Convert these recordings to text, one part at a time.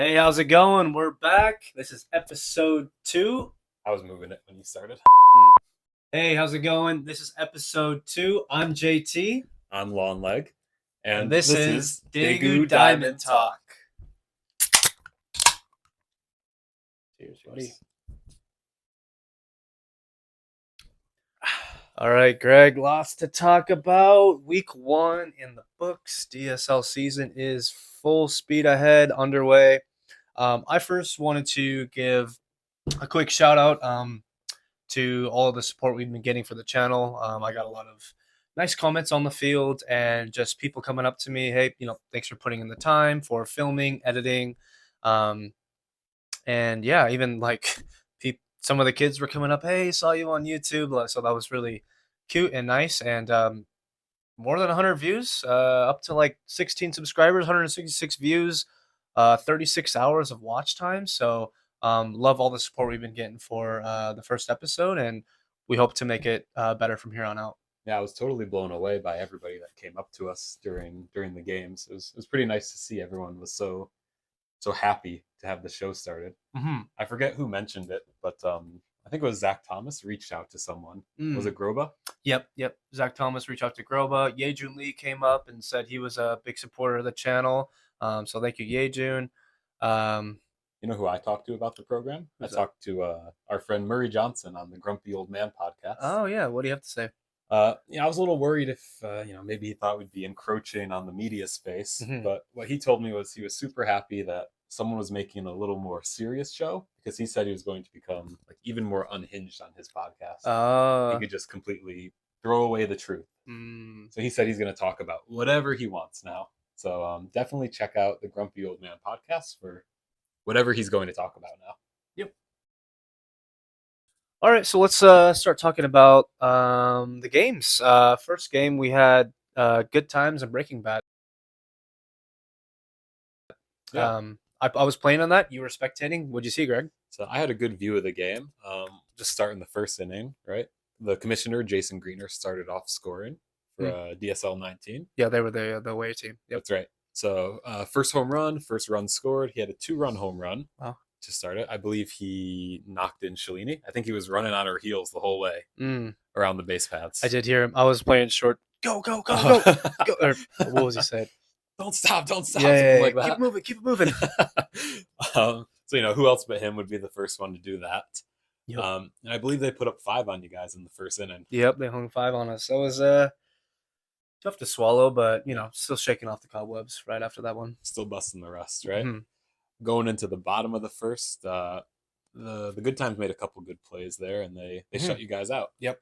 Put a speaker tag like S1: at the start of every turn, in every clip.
S1: Hey, how's it going? We're back. This is episode 2.
S2: I was moving it when you started.
S1: Hey, how's it going? This is episode 2. I'm JT,
S2: I'm Long Leg,
S1: and
S2: and
S1: this
S2: this
S1: is
S2: is
S1: Daegu
S2: Daegu
S1: Diamond
S2: Diamond
S1: Talk.
S2: Talk.
S1: Cheers, buddy. All right, Greg, lots to talk about. Week 1 in the books. DSL season is full speed ahead, underway. I first wanted to give a quick shout out to all of the support we've been getting for the channel. I got a lot of nice comments on the field and just people coming up to me. Hey, thanks for putting in the time for filming, editing. Um, and yeah, even like some of the kids were coming up. Hey, saw you on YouTube. So that was really cute and nice. And more than 100 views, up to like 16 subscribers, 166 views, 36 hours of watch time. So love all the support we've been getting for the first episode, and we hope to make it better from here on out.
S2: Yeah, I was totally blown away by everybody that came up to us during the games. It was pretty nice to see everyone was so happy to have the show started.
S1: Mm-hmm.
S2: I forget who mentioned it, but I think it was Zach Thomas reached out to someone. Was it Groba?
S1: Yep. Zach Thomas reached out to Groba. Yejun Lee came up and said he was a big supporter of the channel. So thank you, Yejun.
S2: You know who I talked to about the program? I
S1: Who's that?
S2: talked to our friend Murray Johnson on the Grumpy Old Man podcast.
S1: Oh yeah, what do you have to say?
S2: I was a little worried if maybe he thought we'd be encroaching on the media space.
S1: Mhm.
S2: But what he told me was he was super happy that someone was making a little more serious show, because he said he was going to become like even more unhinged on his podcast. He could just completely throw away the truth. So he said he's going to talk about whatever he wants now. So definitely check out the Grumpy Old Man podcast for whatever he's going to talk about now.
S1: Yep. All right, so let's start talking about the games. First game we had Good Times and Breaking Bad.
S2: Yeah.
S1: I was playing on that. You were spectating. What'd you see, Greg?
S2: So I had a good view of the game. Just starting the first inning, right? The commissioner, Jason Greener, started off scoring for DSL 19.
S1: Yeah, they were the away team. Yep.
S2: That's right. So first home run, first run scored. He had a 2-run home run
S1: Wow.
S2: to start it. I believe he knocked in Shalini. I think he was running on her heels the whole way around the base paths.
S1: I did hear him. I was playing short. Go. Or what was he saying?
S2: Don't stop.
S1: Yeah,
S2: like that.
S1: Keep it moving.
S2: So who else but him would be the first one to do that?
S1: Yep.
S2: And I believe they put up 5 on you guys in the first inning.
S1: Yep, they hung 5 on us. That was tough to swallow, but still shaking off the cobwebs right after that one.
S2: Still busting the rust, right?
S1: Mm-hmm.
S2: Going into the bottom of the first, the Good Times made a couple good plays there, and they shut you guys out.
S1: Yep.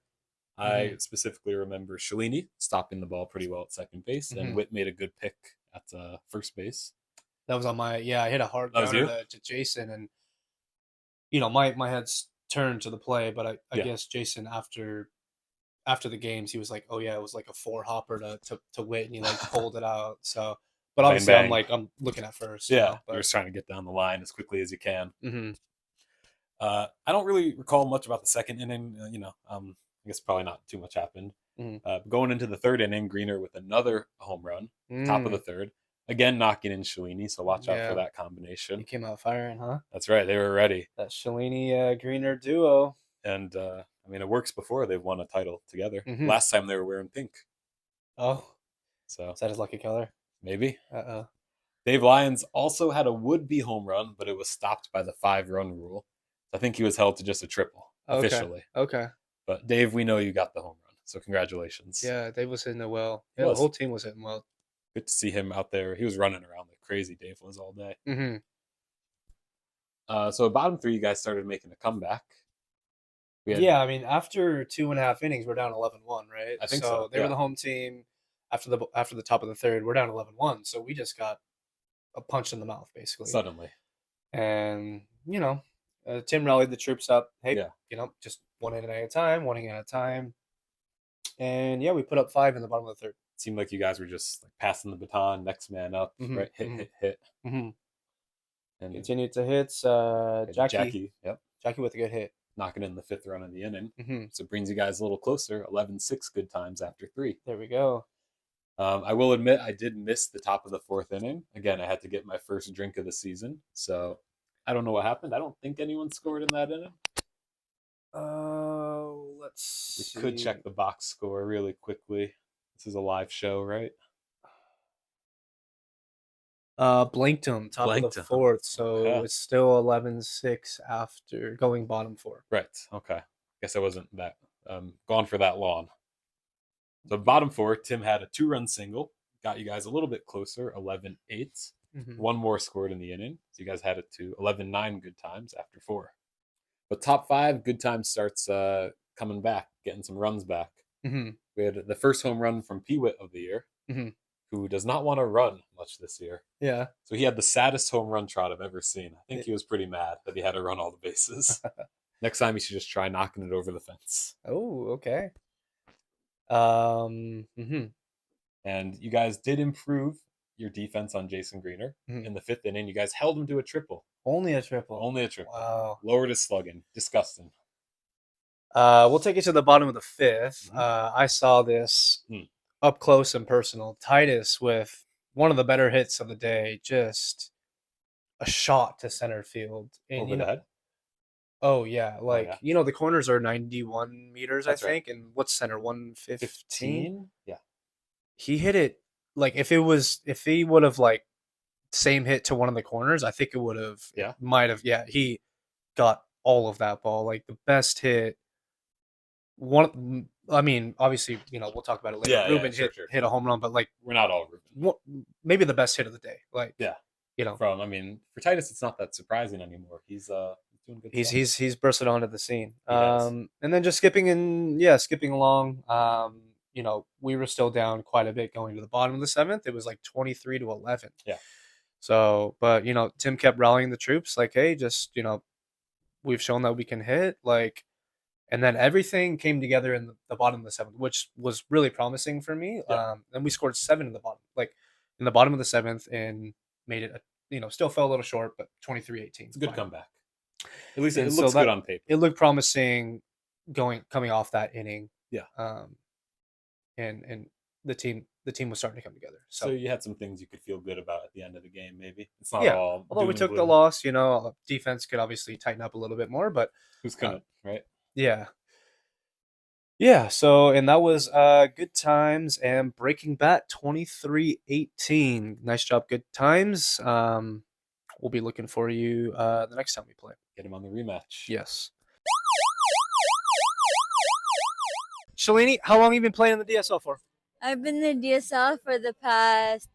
S2: I specifically remember Shalini stopping the ball pretty well at second base, and Witt made a good pick at first base.
S1: That was on my I hit a hard grounder to Jason, and my head's turned to the play, but I guess Jason after the games he was like, oh yeah, it was like a 4 hopper to Witt, and he like pulled it out. So, but obviously bang. I'm looking at first.
S2: You're just trying to get down the line as quickly as you can.
S1: Mm-hmm.
S2: I don't really recall much about the second inning. I guess probably not too much happened. Going into the third inning, Greener with another home run, top of the third, again knocking in Shalini. So watch out for that combination.
S1: He came out firing, huh?
S2: That's right, they were ready.
S1: That Shalini Greener duo,
S2: and it works before they've won a title together. Last time they were wearing pink.
S1: Oh,
S2: so
S1: is that his lucky color?
S2: Maybe.
S1: Uh-oh.
S2: Dave Lyons also had a would-be home run, but it was stopped by the 5-run rule. I think he was held to just a triple officially.
S1: Okay.
S2: But Dave, we know you got the home run, so congratulations.
S1: Yeah, Dave was hitting it well. Yeah, the whole team was hitting well.
S2: Good to see him out there. He was running around like crazy. Dave was all day. So bottom 3, you guys started making a comeback.
S1: After 2.5 innings, we're down 11-1, right?
S2: I think so.
S1: They were the home team. After the top of the third, we're down 11-1. So we just got a punch in the mouth, basically.
S2: Suddenly.
S1: And Tim rallied the troops up. Hey, just one inning at a time. And we put up 5 in the bottom of the third.
S2: It seemed like you guys were just like passing the baton, next man up, right? Hit.
S1: And continued to hits. Jackie.
S2: Yep.
S1: Jackie with a good hit.
S2: Knocking in the 5th run of the inning. So it brings you guys a little closer. 11-6 Good Times after 3.
S1: There we go.
S2: I will admit I did miss the top of the fourth inning. Again, I had to get my first drink of the season, so I don't know what happened. I don't think anyone scored in that inning.
S1: Let's
S2: We
S1: see.
S2: could check the box score really quickly. This is a live show, right?
S1: Blanked him, top of
S2: Blanked
S1: the
S2: him.
S1: fourth, so
S2: Okay.
S1: it's still 11-6 after going bottom four.
S2: Right. Okay. Guess I wasn't that gone for that long. So bottom four, Tim had a 2-run single, got you guys a little bit closer, 11-8. One more scored in the inning, so you guys had it to 11-9 good times after 4. But top 5, good times starts coming back, getting some runs back.
S1: Mm-hmm.
S2: We had the first home run from Peewit of the year, who does not want to run much this year.
S1: Yeah.
S2: So he had the saddest home run trot I've ever seen. I think he was pretty mad that he had to run all the bases. Next time, he should just try knocking it over the fence.
S1: Oh, okay.
S2: And you guys did improve your defense on Jason Greener in the 5th inning. You guys held him to a triple.
S1: Only a triple.
S2: Only a triple.
S1: Wow.
S2: Lowered his slugging. Disgusting.
S1: We'll take it to the bottom of the 5th. I saw this up close and personal. Titus with one of the better hits of the day, just a shot to center field. And,
S2: Over the head?
S1: Oh, yeah. Like, the corners are 91 meters,
S2: That's
S1: I think. Right. And what's center? 115?
S2: Yeah.
S1: He hit it, like, if he would have, like, same hit to one of the corners, I think it would have.
S2: Yeah.
S1: Might have. Yeah. He got all of that ball. Like, the best hit. Obviously, we'll talk about it later.
S2: Yeah,
S1: Ruben hit a home run, but like
S2: we're not all Ruben.
S1: Maybe the best hit of the day. Like
S2: for Titus, it's not that surprising anymore. He's doing good.
S1: He's bursted onto the scene. And then just skipping along. We were still down quite a bit going to the bottom of the 7th. It was like 23-11.
S2: Yeah.
S1: So, but Tim kept rallying the troops. Like, hey, just we've shown that we can hit. Like. And then everything came together in the bottom of the 7th, which was really promising for me.
S2: Yeah.
S1: Then we scored 7 in the bottom of the 7th, and made it. Still fell a little short, but 23-18.
S2: It's a good comeback. At least it looks good on paper.
S1: It looked promising, coming off that inning.
S2: Yeah.
S1: And the team was starting to come together.
S2: So you had some things you could feel good about at the end of the game. Maybe it's not all.
S1: Although we took the loss, defense could obviously tighten up a little bit more, but
S2: who's gonna right?
S1: Yeah. Yeah, so, and that was Good Times and Breaking Bat 23-18. Nice job, Good Times. We'll be looking for you the next time we play.
S2: Get him on the rematch.
S1: Yes. Shalini, how long have you been playing in the DSL for?
S3: I've been in the DSL for the past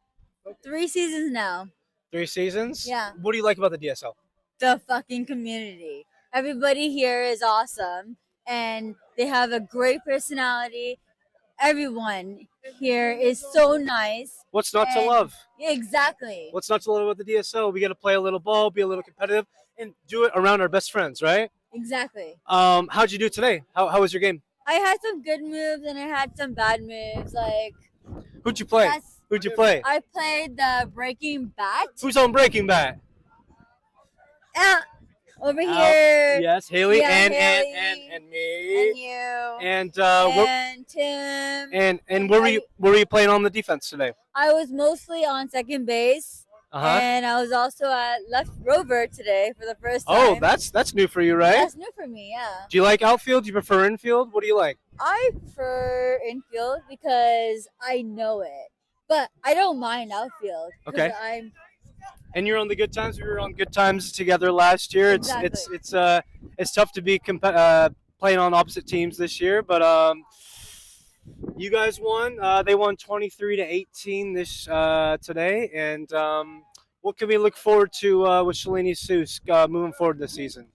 S3: 3 seasons now.
S1: 3 seasons?
S3: Yeah.
S1: What do you like about the DSL?
S3: The fucking community. Everybody here is awesome, and they have a great personality. Everyone here is so nice.
S1: What's not to love?
S3: Yeah, exactly.
S1: What's not to love about the DSL? We got to play a little ball, be a little competitive, and do it around our best friends, right?
S3: Exactly.
S1: How'd you do today? How was your game?
S3: I had some good moves and I had some bad moves. Like,
S1: who'd you play? Who'd you play?
S3: I played the Breaking Bat.
S1: Who's on Breaking Bat?
S3: Over here.
S1: Yes, Haley, and me.
S3: And you.
S1: And
S3: Tim.
S1: And where were you playing on the defense today?
S3: I was mostly on second base. And I was also at left rover today for the first time.
S1: Oh, that's new for you, right?
S3: That's new for me, yeah.
S1: Do you like outfield? Do you prefer infield? What do you like?
S3: I prefer infield because I know it. But I don't mind outfield.
S1: Okay. And you're on the Good Times. We were on Good Times together last year.
S3: Exactly.
S1: It's tough to be playing on opposite teams this year, but you guys won. They won 23-18 this today, and what can we look forward to with Shalini Seuss moving forward this season?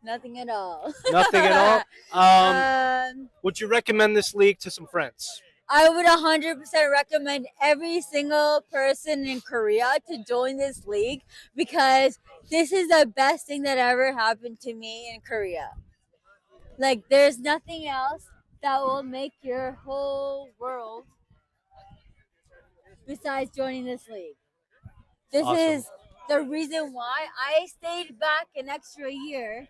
S3: Nothing at all.
S1: Nothing at all. Would you recommend this league to some friends?
S3: I would 100% recommend every single person in Korea to join this league because this is the best thing that ever happened to me in Korea. Like, there's nothing else that will make your whole world besides joining this league. This is the reason why I stayed back an extra year,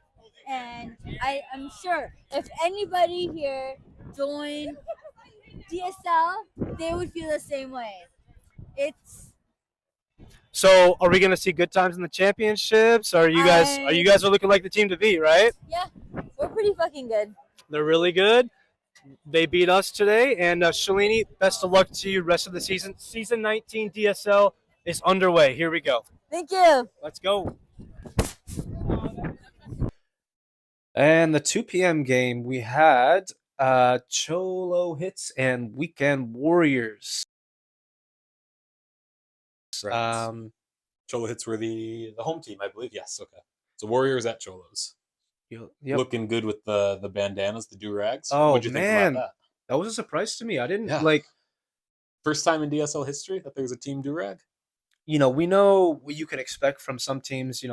S3: and I am sure if anybody here joined DSL, they would feel the same way. It's
S1: So, are we going to see good times in the championships? Are you guys are looking like the team to beat, right?
S3: yeah, we're pretty fucking good.
S1: They're really good. They beat us today, and Shalini, best of luck to you rest of the season. Season 19 DSL is underway. Here we go.
S3: Thank you.
S1: Let's go. And the 2 p.m. game, we had Cholo Hits and Weekend Warriors.
S2: Right. Cholo Hits were the home team, I believe. Yes, okay. So Warriors at Cholos.
S1: Yep.
S2: Looking good with the bandanas, the do-rags.
S1: Oh,
S2: What'd you think about that?
S1: That was a surprise to me. I didn't like.
S2: First time in DSL history that there was a team do-rag?
S1: We know what you can expect from some teams.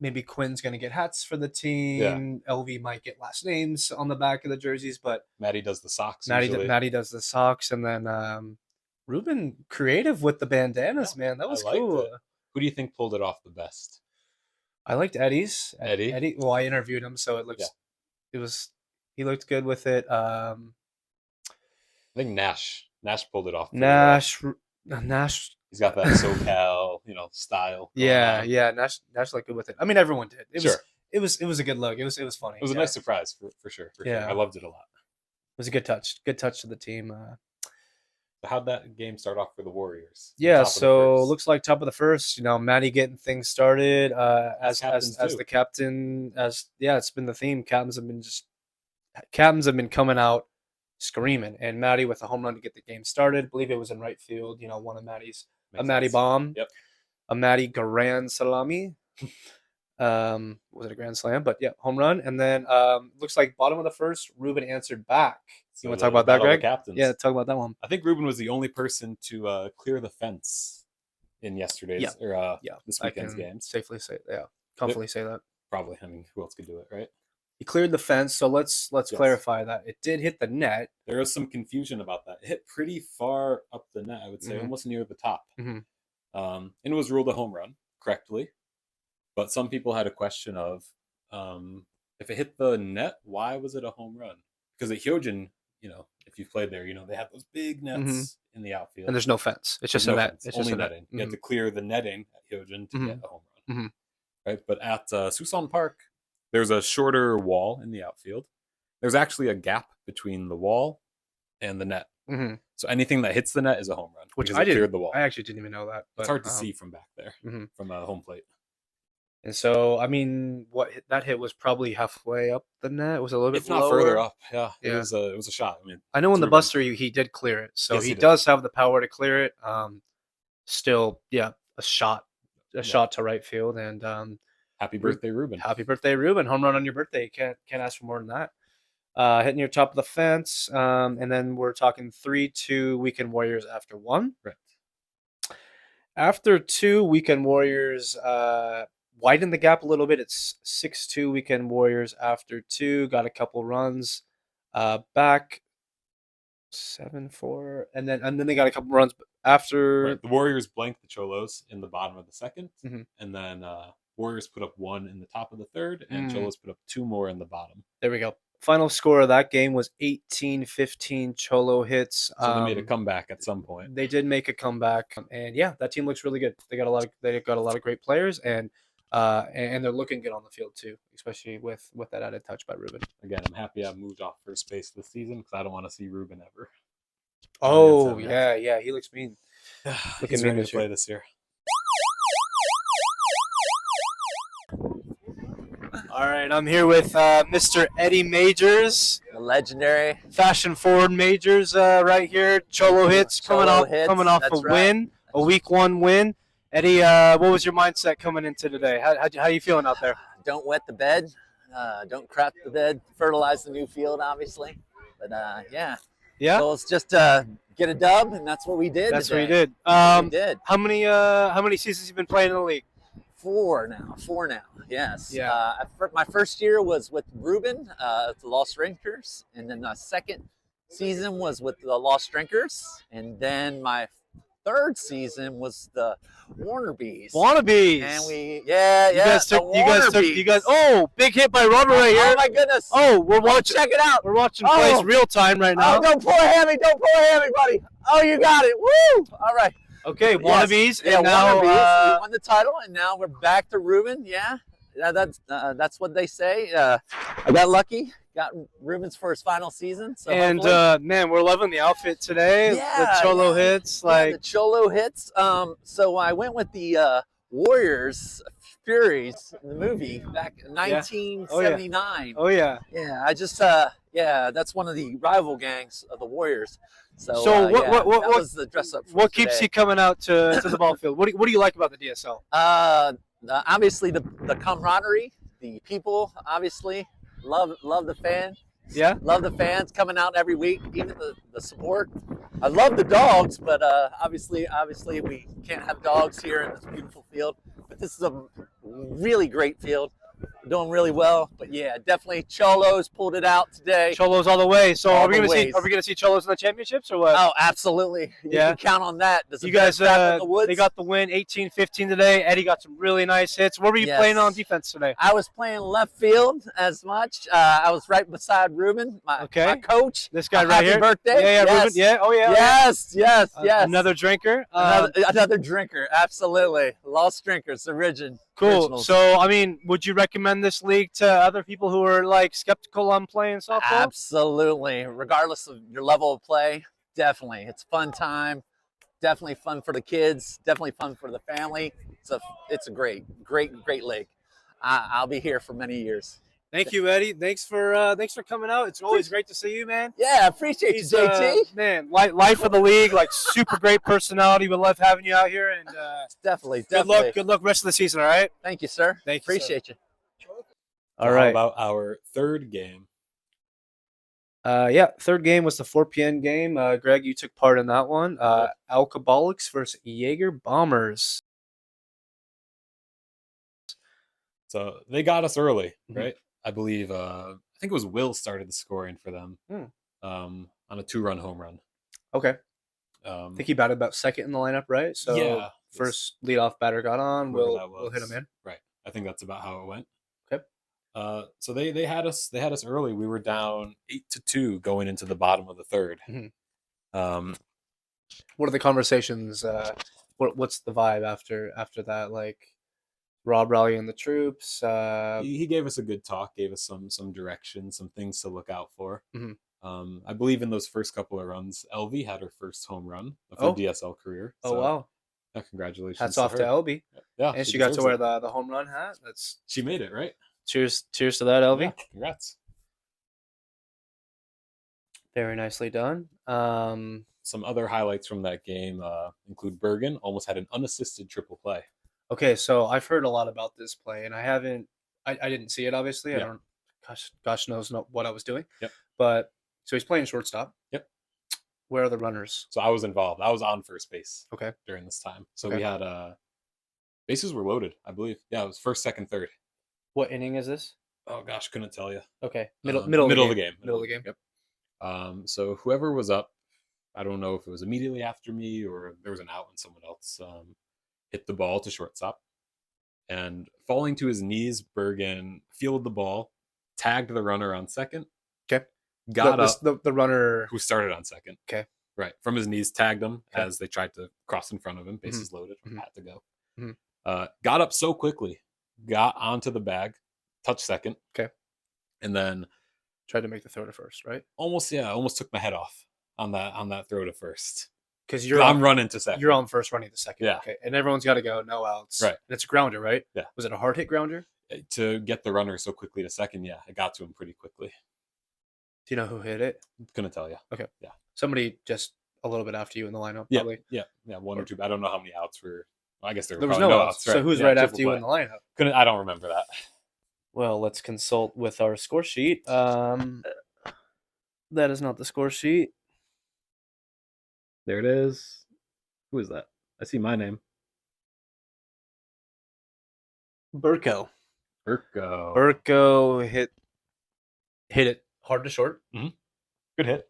S1: Maybe Quinn's going to get hats for the team. Yeah. LV might get last names on the back of the jerseys, but
S2: Maddie does the socks.
S1: Maddie does the socks, and then Ruben creative with the bandanas, man. That was cool. It.
S2: Who do you think pulled it off the best?
S1: I liked Eddie's.
S2: Eddie.
S1: Well, I interviewed him, so it looks. Yeah. He looked good with it. I
S2: think Nash pulled it off.
S1: Nash.
S2: He's got that SoCal, style.
S1: Yeah. Nash looked good with it. I mean, everyone did. It was a good look. It was funny.
S2: It was a nice surprise for sure. Sure. I loved it a lot.
S1: It was a good touch. Good touch to the team.
S2: How'd that game start off for the Warriors?
S1: Yeah, so looks like top of the first. Maddie getting things started as the captain. It's been the theme. Captains have been coming out screaming, and Maddie with a home run to get the game started. I believe it was in right field. One of Maddie's Maddie bomb.
S2: Yep.
S1: A Maddie grand salami. Was it a grand slam? But yeah, home run, and then looks like bottom of the first, Ruben answered back. You want to talk about that, Greg? Yeah, talk about that one.
S2: I think Ruben was the only person to clear the fence in yesterday's this weekend's games.
S1: Safely say, comfortably say that.
S2: Probably. I mean, who else could do it, right?
S1: He cleared the fence, so let's clarify that it did hit the net.
S2: There was some confusion about that. It hit pretty far up the net, I would say, almost near the top, and it was ruled a home run correctly. But some people had a question of if it hit the net, why was it a home run? Because at Hyojin, if you've played there, they have those big nets in the outfield.
S1: And there's no fence. It's just a net. It's
S2: only
S1: just
S2: netting. You have to clear the netting at Hyojin to get a home run. Right? But at Susan Park, there's a shorter wall in the outfield. There's actually a gap between the wall and the net. So anything that hits the net is a home run.
S1: Which I cleared the wall. I actually didn't even know that.
S2: But, it's hard to see from back there, from a home plate.
S1: And so, I mean, that hit was probably halfway up the net. It was a little bit
S2: if not further up. Yeah. It was a shot. I mean,
S1: I know in the Buster he did clear it, so yes, he does have the power to clear it. Still, a shot to right field, and
S2: happy birthday, Ruben!
S1: Happy birthday, Ruben! Home run on your birthday. Can't ask for more than that. Hitting your top of the fence, and then we're talking 3-2 Weekend Warriors after one.
S2: Right.
S1: After 2 Weekend Warriors. Widen the gap a little bit. It's 6-2 Weekend Warriors after 2. Got a couple runs back. 7-4. And then they got a couple runs after.
S2: Right. The Warriors blanked the Cholos in the bottom of the second. And then Warriors put up 1 in the top of the third. And Cholos put up 2 more in the bottom.
S1: There we go. Final score of that game was 18-15 Cholo Hits.
S2: So they made a comeback at some point.
S1: They did make a comeback. And that team looks really good. They got a lot of great players, and they're looking good on the field too, especially with that added touch by Ruben.
S2: Again, I'm happy I moved off first base this season because I don't want to see Ruben ever.
S1: Oh yeah, he looks mean.
S2: He's ready to play this year.
S1: All right, I'm here with Mr. Eddie Majors,
S4: the legendary
S1: fashion forward Majors, right here. Cholo Hits coming off a win, a week 1 win. Eddie, what was your mindset coming into today? How you feeling out there?
S4: Don't wet the bed. Don't crap the bed. Fertilize the new field, obviously. But yeah. So it's just get a dub, and that's what we did.
S1: That's
S4: today.
S1: What you did.
S4: We did.
S1: How many seasons you been playing in the league?
S4: 4 now. Yes.
S1: Yeah.
S4: My first year was with Ruben, the Lost Drinkers, and then the second season was with the Lost Drinkers, and then my third season was the Warnerbees.
S1: Wannabes.
S4: And
S1: you guys. Oh, big hit by Robert right here.
S4: Oh my goodness.
S1: Oh, we're watching.
S4: Check it out.
S1: We're watching plays real time right now.
S4: Oh, don't pull a hammy, buddy. Oh, you got it. Woo! All right.
S1: Okay, Wannabes.
S4: Yeah,
S1: and now
S4: Wannabes. We won the title, and now we're back to Ruben. Yeah, that's what they say. I got lucky. Got Ruben's for his final season. So
S1: man, we're loving the outfit today. The Cholo hits,
S4: the Cholo hits. So I went with the Warriors Furies in the movie back in 1979.
S1: Oh yeah.
S4: Yeah, I just that's one of the rival gangs of the Warriors. So what was the dress up?
S1: What keeps you coming out to the ball field? What do you like about the DSL?
S4: Obviously the camaraderie, the people. Obviously, love the fans.
S1: Yeah,
S4: love the fans coming out every week. Even the support. I love the dogs, but obviously we can't have dogs here in this beautiful field. But this is a really great field. We're doing really well, but yeah, definitely Cholos pulled it out today.
S1: Cholos all the way. So are we gonna see Cholos in the championships or what?
S4: Oh, absolutely. You can count on that.
S1: You guys, they got the win 18-15 today. Eddie got some really nice hits. What were you playing on defense today?
S4: I was playing left field as much. I was right beside Ruben, my coach.
S1: This guy right here.
S4: Happy birthday.
S1: Yeah, Ruben. Yeah, oh yeah.
S4: Yes.
S1: Another drinker.
S4: Another drinker. Absolutely. Lost drinkers. Originals.
S1: Cool. So, I mean, would you recommend this league to other people who are like skeptical on playing softball?
S4: Absolutely. Regardless of your level of play, definitely. It's fun time. Definitely fun for the kids. Definitely fun for the family. It's a great league. I'll be here for many years.
S1: Thank you, Eddie. Thanks for coming out. It's always great to see you, man.
S4: Yeah, I appreciate you, JT.
S1: Man, life of the league, like super great personality. We love having you out here, and
S4: definitely.
S1: Good luck rest of the season. All right.
S4: Thank you, sir.
S1: Appreciate
S4: you.
S1: All right.
S2: How about our third game?
S1: Third game was the 4 p.m. game. Greg, you took part in that one. Alcoholics versus Jaeger Bombers.
S2: So they got us early, right? I believe, I think it was Will started the scoring for them on a 2-run home run.
S1: Okay. I think he batted about second in the lineup, right? So first leadoff batter got on. We'll hit him in.
S2: Right. I think that's about how it went.
S1: Okay.
S2: So they had us early. We were down 8-2 going into the bottom of the third.
S1: What are the conversations? What's the vibe after that? Like Rob rallying the troops.
S2: He gave us a good talk, gave us some direction, some things to look out for. I believe in those first couple of runs, LV had her first home run of her DSL career.
S1: So, wow!
S2: Congratulations!
S1: Hats off to LB.
S2: Yeah,
S1: and she got to wear the home run hat.
S2: She made it, right?
S1: Cheers to that, LV.
S2: Yeah, congrats.
S1: Very nicely done.
S2: Some other highlights from that game include Bergen almost had an unassisted triple play.
S1: Okay, so I've heard a lot about this play, and I didn't see it, obviously.
S2: Yeah.
S1: I don't, gosh knows what I was doing.
S2: Yep.
S1: But, so he's playing shortstop.
S2: Yep.
S1: Where are the runners?
S2: So I was involved. I was on first base.
S1: Okay.
S2: During this time. So we had, bases were loaded, I believe. Yeah, it was first, second, third.
S1: What inning is this?
S2: Oh, gosh, couldn't tell you.
S1: Okay.
S2: Middle of the game.
S1: Middle of the game.
S2: Yep. So whoever was up, I don't know if it was immediately after me or there was an out and someone else hit the ball to shortstop. And falling to his knees, Bergen fielded the ball, tagged the runner on second.
S1: Okay.
S2: Got up.
S1: The runner
S2: who started on second.
S1: Okay.
S2: Right. From his knees, tagged him as they tried to cross in front of him. Bases loaded. Had to go. Got up so quickly, got onto the bag, touched second.
S1: Okay.
S2: And then
S1: tried to make the throw to first, right?
S2: Almost took my head off on that throw to first.
S1: Because
S2: I'm running to second.
S1: You're on first, running to second.
S2: Yeah.
S1: Okay. And everyone's got to go, no outs.
S2: Right.
S1: And it's a grounder, right?
S2: Yeah.
S1: Was it a hard hit grounder?
S2: To get the runner so quickly to second, yeah. It got to him pretty quickly.
S1: Do you know who hit it?
S2: Couldn't tell you.
S1: Okay.
S2: Yeah.
S1: Somebody just a little bit after you in the lineup,
S2: yeah.
S1: probably.
S2: Yeah. One or two. I don't know how many outs were. Well, I guess there
S1: was
S2: no
S1: outs. Right. So who's right after you in the lineup?
S2: I don't remember that.
S1: Well, let's consult with our score sheet. That is not the score sheet.
S2: There it is. Who is that? I see my name.
S1: Burko hit it hard to short.
S2: Good hit.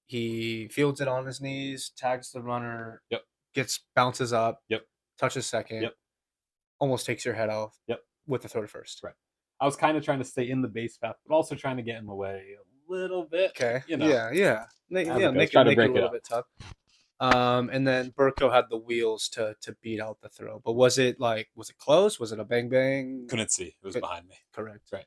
S1: He fields it on his knees, tags the runner.
S2: Yep.
S1: bounces up,
S2: Yep.
S1: touches second,
S2: Yep.
S1: almost takes your head off.
S2: Yep.
S1: With the throw to first.
S2: Right. I was kind of trying to stay in the base path, but also trying to get in the way a little bit.
S1: Okay.
S2: You know.
S1: Yeah. Make
S2: Try
S1: it
S2: to
S1: a
S2: break it
S1: little
S2: up.
S1: bit tough. And then Burko had the wheels to beat out the throw. But was it close? Was it a bang bang?
S2: Couldn't see. It was behind me.
S1: Correct.
S2: Right.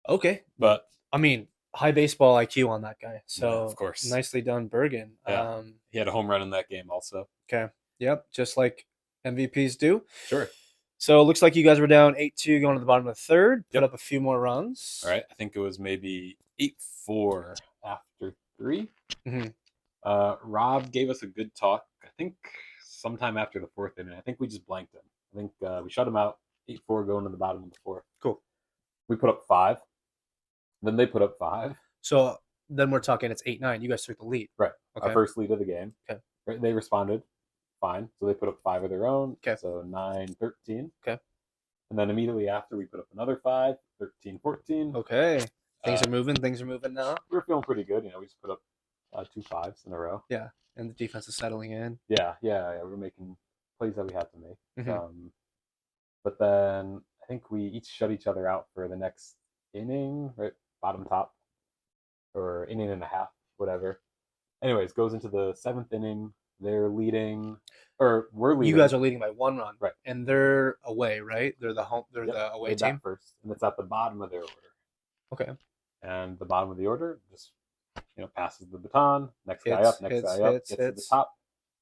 S1: Okay.
S2: But
S1: I mean, high baseball IQ on that guy. So
S2: yeah, of course.
S1: Nicely done, Bergen.
S2: Yeah. He had a home run in that game also.
S1: Okay. Yep. Just like MVPs do.
S2: Sure.
S1: So it looks like you guys were down 8-2 going to the bottom of the third.
S2: Yep.
S1: Put up a few more runs.
S2: All right. I think it was maybe 8-4 after 3.
S1: Mm-hmm.
S2: Rob gave us a good talk, I think sometime after the 4th inning. I think we just blanked him. I think we shut him out 8-4 going to the bottom of the 4th.
S1: Cool.
S2: We put up 5. Then they put up 5.
S1: So then we're talking it's 8-9. You guys took the lead.
S2: Right.
S1: Okay.
S2: Our first lead of the game.
S1: Okay.
S2: Right. They responded fine. So they put up 5 of their own.
S1: Okay.
S2: So 9-13.
S1: Okay.
S2: And then immediately after, we put up another 5, 13-14.
S1: Okay. Things are moving. Things are moving now.
S2: We were feeling pretty good. We just put up 2 5s in a row.
S1: Yeah. And the defense is settling in.
S2: Yeah. We were making plays that we had to make.
S1: Mm-hmm.
S2: But then I think we each shut each other out for the next inning, right? Bottom top, or inning and a half, whatever. Anyways, goes into the 7th inning. They're leading, or we're leading.
S1: You guys are leading by 1 run,
S2: right?
S1: And they're away, right? They're the home. They're the away team
S2: first, and it's at the bottom of their order.
S1: Okay.
S2: And the bottom of the order just passes the baton. Next guy up, gets to the top.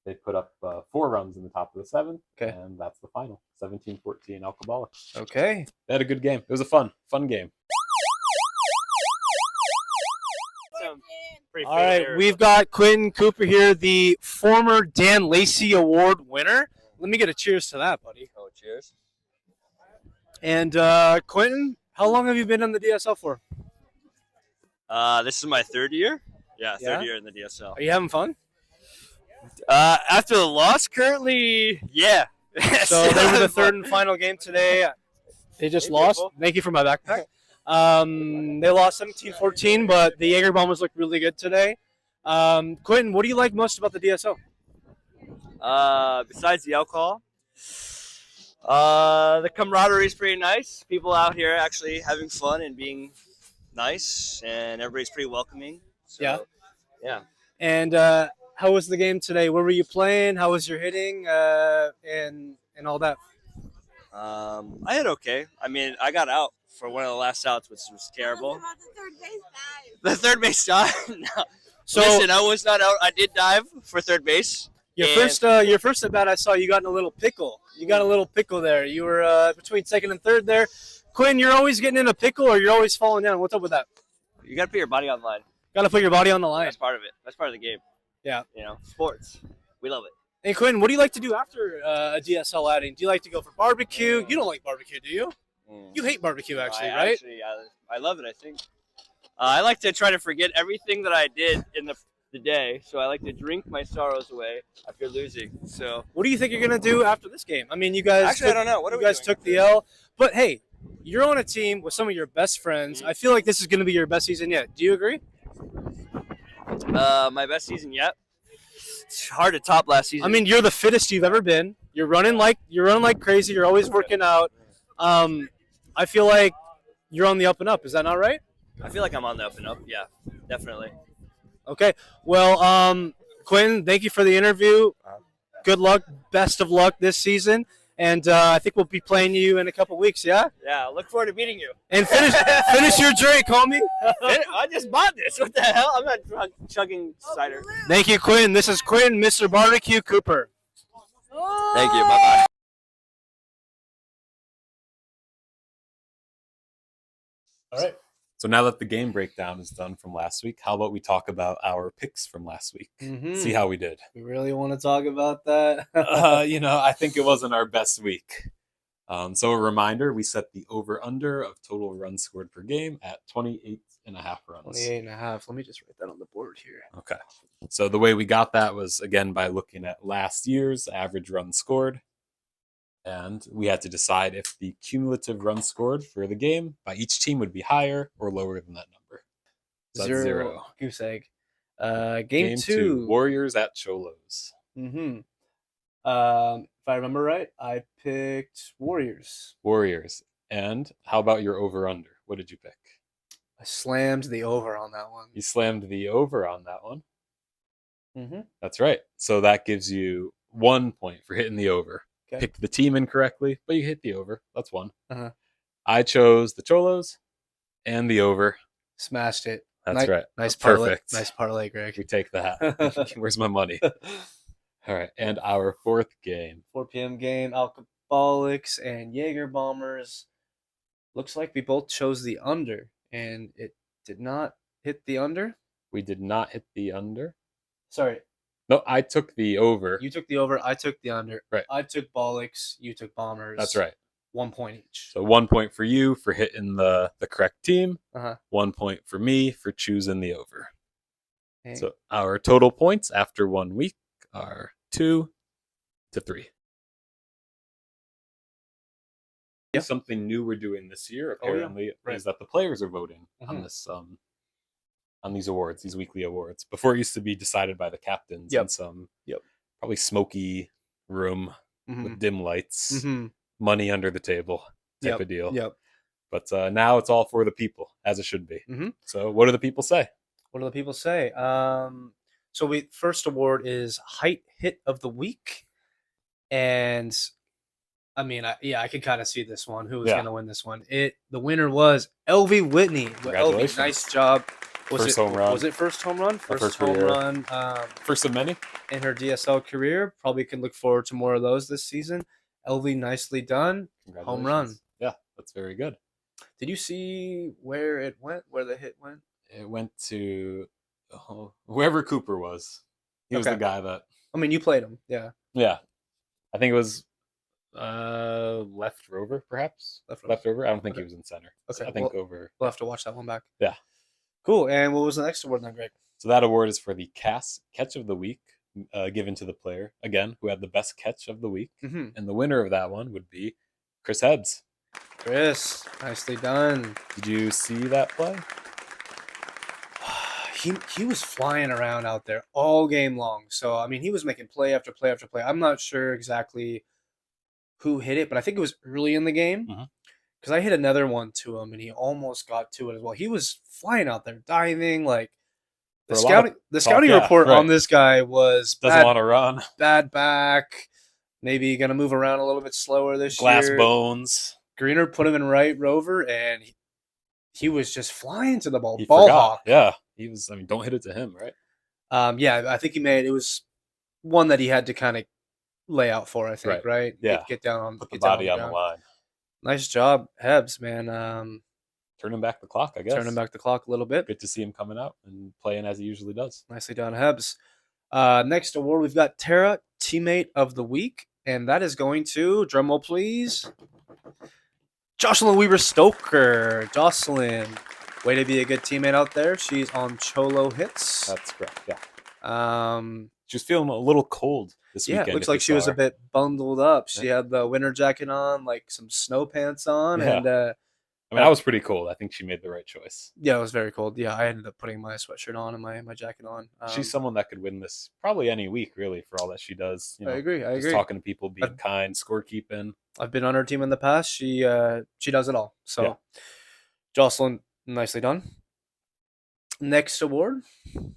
S2: They put up 4 runs in the top of the 7th.
S1: Okay.
S2: And that's the final. 17-14 Alcoholics.
S1: Okay.
S2: They had a good game. It was a fun game.
S1: All right, we've got Quentin Cooper here, the former Dan Lacey Award winner. Let me get a cheers to that, buddy.
S5: Oh, cheers.
S1: And Quentin, how long have you been in the DSL for?
S5: This is my 3rd year. Yeah, third year in the DSL.
S1: Are you having fun?
S5: After the loss, currently, yeah.
S1: So they were the 3rd and final game today. They just lost.
S5: People.
S1: Thank you for my backpack. They lost 17-14, but the Jaeger bombers look really good today. Quentin, what do you like most about the DSO?
S5: Besides the alcohol, the camaraderie is pretty nice. People out here actually having fun and being nice, and everybody's pretty welcoming. So, yeah.
S1: And how was the game today? Where were you playing? How was your hitting and all that?
S5: I hit okay. I mean, I got out for one of the last outs, which was terrible.
S3: About the third base dive.
S5: The third base dive? No.
S1: So,
S5: listen, I was not out. I did dive for third base.
S1: Your first at bat, I saw you got in a little pickle. You got a little pickle there. You were between 2nd and 3rd there. Quinn, you're always getting in a pickle, or you're always falling down. What's up with that?
S5: You got to put your body on the line.
S1: Got to put your body on the line.
S5: That's part of it. That's part of the game.
S1: Yeah.
S5: Sports. We love it.
S1: And Quinn, what do you like to do after a DSL outing? Do you like to go for barbecue? You don't like barbecue, do you? You hate barbecue, actually, right?
S5: Actually, I love it, I think. I like to try to forget everything that I did in the day, so I like to drink my sorrows away after losing. So,
S1: what do you think you're going to do after this game? I mean, you guys
S5: actually, I don't know. What
S1: you guys took the L, but hey, you're on a team with some of your best friends. I feel like this is going to be your best season yet. Do you agree?
S5: My best season yet. It's hard to top last season.
S1: I mean, you're the fittest you've ever been. You're running like crazy. You're always working out. I feel like you're on the up and up. Is that not right?
S5: I feel like I'm on the up and up. Yeah, definitely.
S1: Okay. Well, Quinn, thank you for the interview. Good luck. Best of luck this season. And I think we'll be playing you in a couple weeks, yeah?
S5: Yeah, I look forward to meeting you.
S1: And finish your drink, homie.
S5: I just bought this. What the hell? I'm not chugging cider.
S1: Thank you, Quinn. This is Quinn, Mr. Barbecue Cooper.
S5: Thank you. Bye-bye.
S2: All right. So now that the game breakdown is done from last week, how about we talk about our picks from last week?
S1: Mm-hmm.
S2: See how we did.
S1: We really want to talk about that?
S2: I think it wasn't our best week. So a reminder, we set the over-under of total runs scored per game at 28.5 runs.
S1: 28.5. Let me just write that on the board here.
S2: Okay. So the way we got that was, again, by looking at last year's average runs scored. And we had to decide if the cumulative runs scored for the game by each team would be higher or lower than that number. So that's 0.
S1: Goose egg. Game 2.
S2: Warriors at Cholos.
S1: Mm-hmm. If I remember right, I picked Warriors.
S2: Warriors. And how about your over/under? What did you pick?
S1: I slammed the over on that one.
S2: You slammed the over on that one.
S1: Mm-hmm.
S2: That's right. So that gives you 1 point for hitting the over.
S1: Okay.
S2: Picked the team incorrectly, but you hit the over. That's one.
S1: Uh-huh.
S2: I chose the Cholos and the over.
S1: Smashed it.
S2: That's right.
S1: Nice parlay.
S2: Perfect.
S1: Nice parlay, Greg.
S2: We take that. Where's my money? All right. And our fourth game.
S1: 4 p.m. game, Alcoholics and Jaeger Bombers. Looks like we both chose the under, and it did not hit the under.
S2: We did not hit the under.
S1: Sorry.
S2: No, I took the over.
S1: You took the over. I took the under.
S2: Right.
S1: I took Bollocks. You took Bombers.
S2: That's right.
S1: 1 point each.
S2: So 1 point for you for hitting the correct team.
S1: Uh-huh.
S2: 1 point for me for choosing the over.
S1: Okay.
S2: So our total points after 1 week are 2 to 3.
S1: Yep.
S2: Something new we're doing this year,
S1: Oh, yeah.
S2: apparently,
S1: Right.
S2: is that the players are voting on
S1: Mhm.
S2: this on these awards, these weekly awards. Before it used to be decided by the captains
S1: Yep.
S2: in some
S1: Yep.
S2: probably smoky room
S1: Mhm.
S2: with dim lights,
S1: Mhm.
S2: money under the table type
S1: Yep.
S2: of deal.
S1: Yep.
S2: But now it's all for the people, as it should be.
S1: Mhm.
S2: So what do the people say?
S1: What do the people say? So we first award is height hit of the week, and I mean, I could kind of see this one. Who was
S2: Yeah.
S1: going to win this one? The winner was LV Whitney.
S2: Congratulations.
S1: LV, nice job.
S2: First home run.
S1: Was it first home run?
S2: For
S1: First
S2: her
S1: home
S2: career.
S1: run
S2: First of many.
S1: in her DSL career. Probably can look forward to more of those this season. LV, nicely done. Home run.
S2: Congratulations. Yeah, that's very good.
S1: Did you see where it went? Where the hit went?
S2: It went to whoever Cooper was. He was the
S1: Okay.
S2: guy that.
S1: I mean, you played him. Yeah.
S2: Yeah, I think it was left rover, perhaps.
S1: Left rover.
S2: Left over. I don't think
S1: Okay.
S2: he was in center.
S1: Okay,
S2: I think
S1: well-
S2: over.
S1: We'll have to watch that one back.
S2: Yeah.
S1: Cool. And what was the next award then, Greg?
S2: So that award is for the catch of the week, given to the player again who had the best catch of the week,
S1: Mm-hmm.
S2: and the winner of that one would be Chris Hebbs.
S1: Chris, nicely done.
S2: Did you see that play?
S1: He was flying around out there all game long. So I mean, he was making play after play after play. I'm not sure exactly who hit it, but I think it was early in the game
S2: Mhm.
S1: because I hit another one to him and he almost got to it as well. He was flying out there, diving like the
S2: For a lot of
S1: scouting
S2: yeah,
S1: report
S2: right.
S1: on this guy was
S2: Doesn't want to run.
S1: bad back, maybe gonna move around a little bit slower this
S2: Glass
S1: year.
S2: bones.
S1: Greener put him in right rover and he was just flying to the ball.
S2: He
S1: Ball
S2: forgot.
S1: hawk.
S2: Yeah, he was. I mean, don't hit it to him, right?
S1: Yeah, I think it was one that he had to kind of lay out for, I think, right?
S2: Yeah.
S1: Get down on
S2: Put the
S1: get down
S2: body on the
S1: ground.
S2: line.
S1: Nice job, Hebs, man.
S2: Turning back the clock, I guess.
S1: Turning back the clock a little bit.
S2: Good to see him coming out and playing as he usually does.
S1: Nicely done, Hebs. Next award, we've got Tara, Teammate of the Week, and that is going to, drumroll please, Jocelyn Weaver-Stoker. Jocelyn, way to be a good teammate out there. She's on Cholo hits.
S2: That's correct. Yeah.
S1: Um,
S2: She was feeling a little cold this
S1: Yeah,
S2: weekend.
S1: it looks
S2: if
S1: like
S2: you
S1: she
S2: saw
S1: was a
S2: her.
S1: bit bundled up. She had the winter jacket on, like some snow pants on,
S2: Yeah.
S1: and
S2: I mean, I was pretty cold. I think she made the right choice.
S1: yeah, it was very cold. Yeah, I ended up putting my sweatshirt on and my jacket on.
S2: She's someone that could win this probably any week, really, for all that she does. You know,
S1: I agree. I
S2: just
S1: agree.
S2: talking to people, being kind, scorekeeping.
S1: I've been on her team in the past. She does it all. So,
S2: Yeah.
S1: Jocelyn, nicely done. Next award.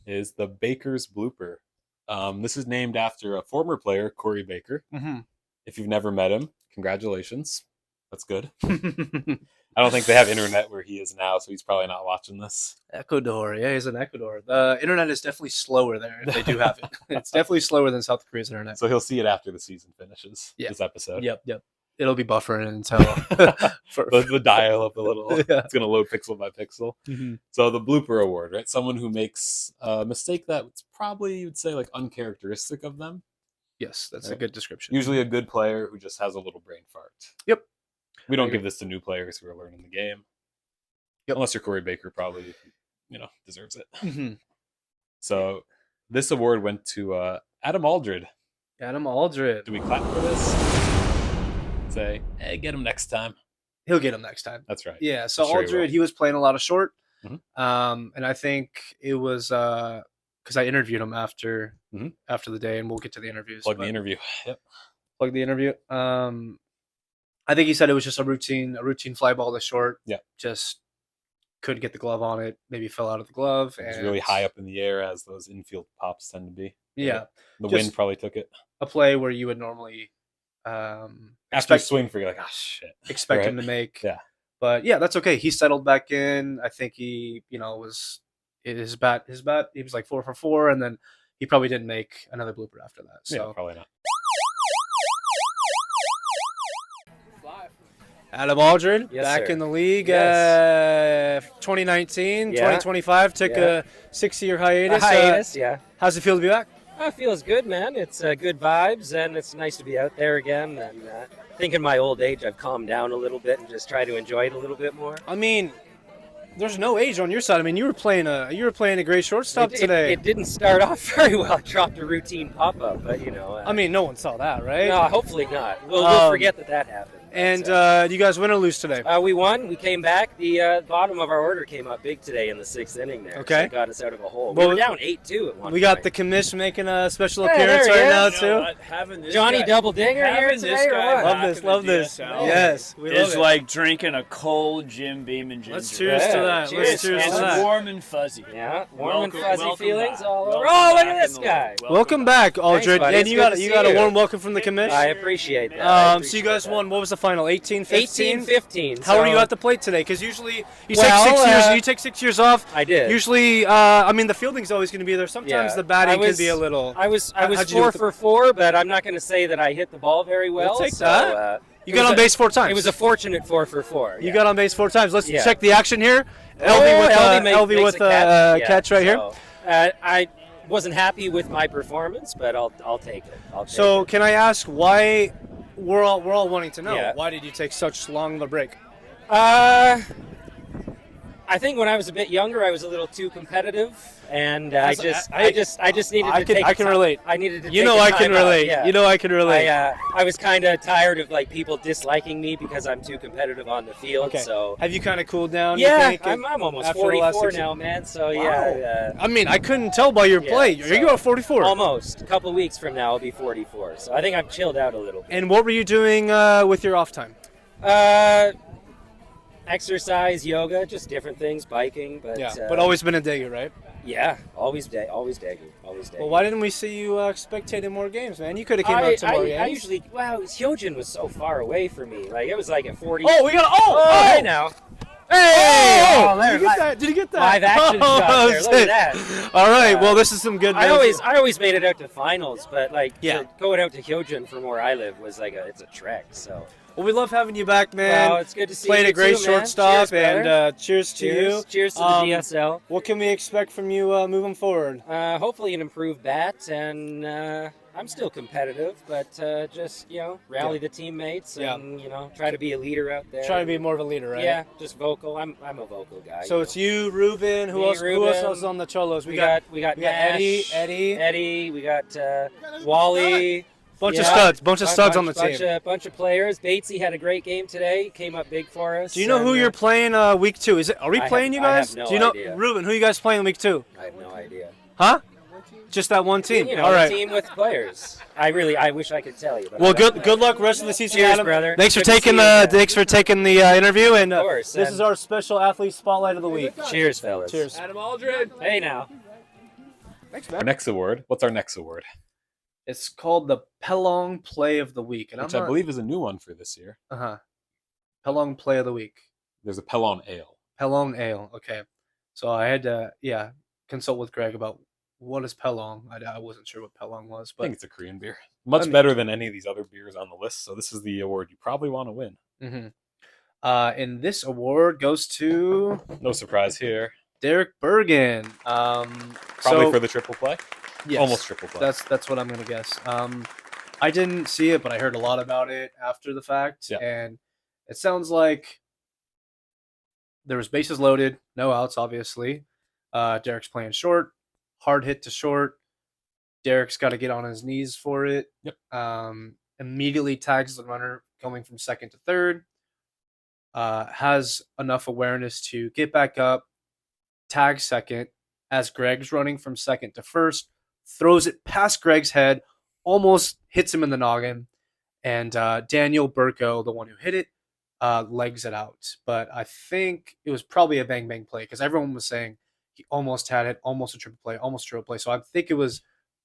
S2: Is the Baker's blooper. This is named after a former player, Corey Baker.
S1: Mm-hmm.
S2: If you've never met him, congratulations. That's good. I don't think they have internet where he is now, so he's probably not watching this.
S1: Ecuador. Yeah, he's in Ecuador. The internet is definitely slower there if they do have it. It's definitely slower than South Korea's internet.
S2: So he'll see it after the season finishes.
S1: Yeah.
S2: This episode.
S1: Yep. It'll be buffering until
S2: The dial up a little.
S1: Yeah.
S2: It's gonna load pixel by pixel.
S1: Mhm.
S2: So the blooper award, right? Someone who makes a mistake that's probably, you'd say, like uncharacteristic of them.
S1: Yes, that's a
S2: Right.
S1: good description.
S2: Usually a good player who just has a little brain fart.
S1: Yep.
S2: We don't
S1: agree.
S2: give this to new players who are learning the game.
S1: Yep.
S2: Unless you're Corey Baker, probably, deserves it.
S1: Mhm.
S2: So this award went to Adam Aldred.
S1: Adam Aldred.
S2: Do we clap for this? Say, hey, get him next time.
S1: He'll get him next time.
S2: That's right.
S1: Yeah, so
S2: Sure he will.
S1: Aldred, he was playing a lot of short.
S2: Mhm.
S1: And I think it was because I interviewed him after
S2: Mhm.
S1: after the day, and we'll get to the interviews.
S2: Plug the interview. Yep.
S1: Plug the interview. I think he said it was just a routine fly ball to short.
S2: Yeah.
S1: Just couldn't get the glove on it. Maybe fell out of the glove.
S2: It was
S1: and
S2: really high up in the air, as those infield pops tend to be.
S1: Yeah.
S2: The
S1: Just
S2: wind probably took it.
S1: a play where you would normally
S2: After you
S1: expect
S2: swing for, you're like, ah, shit.
S1: expect him
S2: Right.
S1: to make.
S2: Yeah.
S1: But yeah, that's okay. He settled back in. I think he, was his bat. He was like 4 for 4, and then he probably didn't make another blooper after that. So
S2: Yeah, probably not.
S1: Adam Aldred
S6: Yes,
S1: back
S6: sir.
S1: in the league.
S6: Yes.
S1: 2019,
S6: Yeah.
S1: 2025 took
S6: Yeah.
S1: a 6-year hiatus.
S6: A hiatus, yeah.
S1: How's it feel to be back?
S6: It feels good, man. It's good vibes, and it's nice to be out there again. And I think in my old age, I've calmed down a little bit and just try to enjoy it a little bit more.
S1: I mean, there's no age on your side. I mean, you were playing a great shortstop today.
S6: It didn't start off very well. I dropped a routine pop-up, but
S1: I mean, no one saw that, right?
S6: no, hopefully not. We'll forget that happened.
S1: And
S6: But,
S1: you guys win or lose today?
S6: we won. We came back. The bottom of our order came up big today in the 6th inning there.
S1: Okay.
S6: So it got us out of a hole.
S1: Well,
S6: we were down 8-2 at one
S1: We got
S6: point.
S1: the commish making a special
S6: Yeah,
S1: appearance
S6: there he
S1: right now
S6: is.
S1: too.
S7: Having this
S6: Johnny
S7: guy,
S6: Double Dinger here
S7: having
S6: today
S7: this
S6: or
S7: guy
S6: what?
S1: Love
S7: back
S1: this,
S7: in
S1: love
S7: the
S1: this.
S7: DSL
S1: Yes, we love
S7: is
S1: it.
S7: like drinking a cold Jim Beam and ginger.
S1: Let's cheers to
S6: Yeah,
S1: that.
S6: cheers.
S1: Let's cheers
S7: It's
S1: to that.
S7: warm and fuzzy.
S6: Yeah, warm
S7: Welcome-
S6: and fuzzy
S7: welcome
S6: feelings
S7: back.
S6: all over.
S7: Welcome
S6: Oh, look
S7: back
S6: at this
S7: in the
S6: guy.
S7: league.
S1: Welcome back, Aldred.
S6: buddy.
S1: And
S6: It's
S1: you
S6: good
S1: got
S6: to
S1: you
S6: see
S1: got a
S6: you.
S1: warm welcome from the commish.
S6: I appreciate that.
S1: So you guys won. What was the final? 18-15?
S6: 18-15.
S1: How are you
S6: so
S1: at the plate today? Because usually you
S6: Well,
S1: take 6 years. You take 6 years off.
S6: I did.
S1: Usually, I mean, the fielding's always going to be there. Sometimes
S6: Yeah.
S1: the batting
S6: I was-
S1: can be a little.
S6: I was
S1: How'd you do
S6: 4
S1: with the-
S6: for 4, but I'm not going to say that I hit the ball very well.
S1: We'll take
S6: so,
S1: that. You
S6: it
S1: got
S6: was
S1: on base 4 times.
S6: It was a fortunate 4 for 4.
S1: You
S6: yeah.
S1: got on base 4 times. Let's
S6: Yeah.
S1: check the action here.
S6: Oh,
S1: LV with
S6: makes
S1: a
S6: Yeah,
S1: catch right here.
S6: so, I wasn't happy with my performance, but I'll take it.
S1: So can I ask why? We're all wanting to know.
S6: Yeah.
S1: Why did you take such long of a break?
S6: I think when I was a bit younger, I was a little too competitive, and I just needed to take.
S1: I can relate.
S6: I needed to.
S1: You
S6: take
S1: know
S6: a
S1: I can
S6: time out,
S1: relate.
S6: yeah.
S1: You know I can relate.
S6: I was kind of tired of like people disliking me because I'm too competitive on the field.
S1: Okay.
S6: So
S1: Have you kind of cooled down? you
S6: yeah,
S1: think,
S6: I'm almost
S1: after the last
S6: 44
S1: 6
S6: now, man. So
S1: Wow.
S6: yeah,
S1: I mean, I couldn't tell by your
S6: Yeah,
S1: play. Are
S6: so-
S1: you at 44?
S6: almost. A couple of weeks from now, I'll be 44. So I think I've chilled out a little bit.
S1: And what were you doing with your off time?
S6: Exercise, yoga, just different things, biking, but
S1: But always been a Daegu, right?
S6: yeah, always Daegu, always Daegu.
S1: Well, why didn't we see you spectating more games, man? You could have came out to more games.
S6: I usually, Hyojin was so far away from me. Like it was like at 40.
S1: Oh, we got
S6: hey now.
S1: Hey!
S6: Oh, there,
S1: Did you get that? Did you get that?
S6: Live action shot there. Look at
S1: shit.
S6: that.
S1: All right. Well, this is some good.
S6: I
S1: news.
S6: always made it out to finals, but like
S1: Yeah.
S6: going out to Hyojin from where I live was like it's a trek. So
S1: Well, we love having you back, man.
S6: well, it's good to see
S1: Played
S6: you
S1: a great
S6: too, man.
S1: shortstop,
S6: Cheers,
S1: and
S6: brother.
S1: cheers to you.
S6: Cheers to the DSL.
S1: What can we expect from you moving forward?
S6: Hopefully an improved bat, and I'm still competitive, but just rally the teammates
S1: Yeah.
S6: and try to be a leader out there.
S1: Try to be more of a leader, right?
S6: Yeah, just vocal. I'm a vocal guy.
S1: So it's you, Ruben. Who
S6: Me,
S1: else? Who else
S6: Ruben.
S1: is on the Cholos?
S6: we got
S1: Eddie.
S6: Nash, Eddie. We got Wally.
S1: Bunch of
S6: Yeah.
S1: studs. Bunch of studs on the team.
S6: Bunch of players. Batesy had a great game today. Came up big for us.
S1: Do you know who
S6: and,
S1: you're playing week 2? Are we
S6: I
S1: playing
S6: have-
S1: you
S6: I have
S1: guys?
S6: no
S1: Do you know
S6: idea.
S1: Ruben? Who you guys playing week 2?
S6: I have no idea.
S1: Huh? Just that one team.
S6: You know,
S1: All
S6: a
S1: right.
S6: team with players. I wish I could tell you. But
S1: Well,
S6: I don't
S1: good
S6: know.
S1: luck rest of the season,
S6: Cheers,
S1: Adam.
S6: brother.
S1: Thanks for
S6: Good to see
S1: taking
S6: you again.
S1: the interview, and
S6: Of course,
S1: this
S6: and-
S1: is our special athlete spotlight of the week.
S6: Cheers, fellas.
S1: Cheers.
S7: Adam Aldred.
S6: Hey now.
S1: Thanks,
S2: Our next award. What's our next award?
S1: It's called the Pelong Play of the Week, and
S2: Which I believe is a new one for this year.
S1: Pelong Play of the Week.
S2: There's a Pelon Ale.
S1: Pelong Ale. Okay, so I had to consult with Greg about what is Pelong. I wasn't sure what Pelong was,
S2: I
S1: but
S2: think it's a Korean beer. Much better than any of these other beers on the list. So this is the award you probably want to win.
S1: and this award goes to
S2: No surprise here.
S1: Derek Bergen.
S2: Probably for the triple play.
S1: yes,
S2: Almost triple play.
S1: That's what I'm gonna guess. I didn't see it, but I heard a lot about it after the fact,
S2: Yeah.
S1: and it sounds like there was bases loaded, no outs, obviously. Derek's playing short, hard hit to short. Derek's got to get on his knees for it.
S2: Yep.
S1: Immediately tags the runner going from second to third. Has enough awareness to get back up, tag second, as Greg's running from second to first, throws it past Greg's head, almost hits him in the noggin, and Daniel Burko, the one who hit it, legs it out. But I think it was probably a bang bang play because everyone was saying he almost had it, almost a triple play, almost a triple play. So I think it was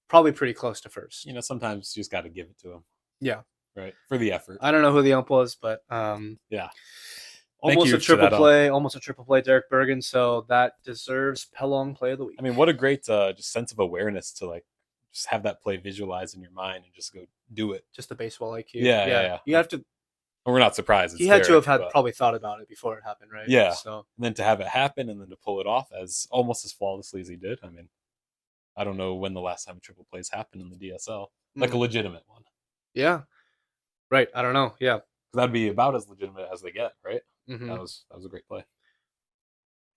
S1: probably pretty close to first.
S2: You know, sometimes you just got to give it to him.
S1: Yeah.
S2: Right. For the effort.
S1: I don't know who the ump was, but
S2: yeah.
S1: Almost a triple play, Derek Bergen. So that deserves Pelong Play of the Week.
S2: I mean, what a great just sense of awareness to like just have that play visualized in your mind and just go do it.
S1: Just the baseball IQ.
S2: Yeah.
S1: You have to.
S2: Well, we're not surprised.
S1: He had to have probably thought about it before it happened, right?
S2: Yeah.
S1: So
S2: and then to have it happen and then to pull it off as almost as flawlessly as he did. I mean, I don't know when the last time a triple plays happened in the DSL, like a legitimate one.
S1: Yeah. Right. I don't know. Yeah.
S2: That'd be about as legitimate as they get, right?
S1: Mm-hmm.
S2: That was a great play.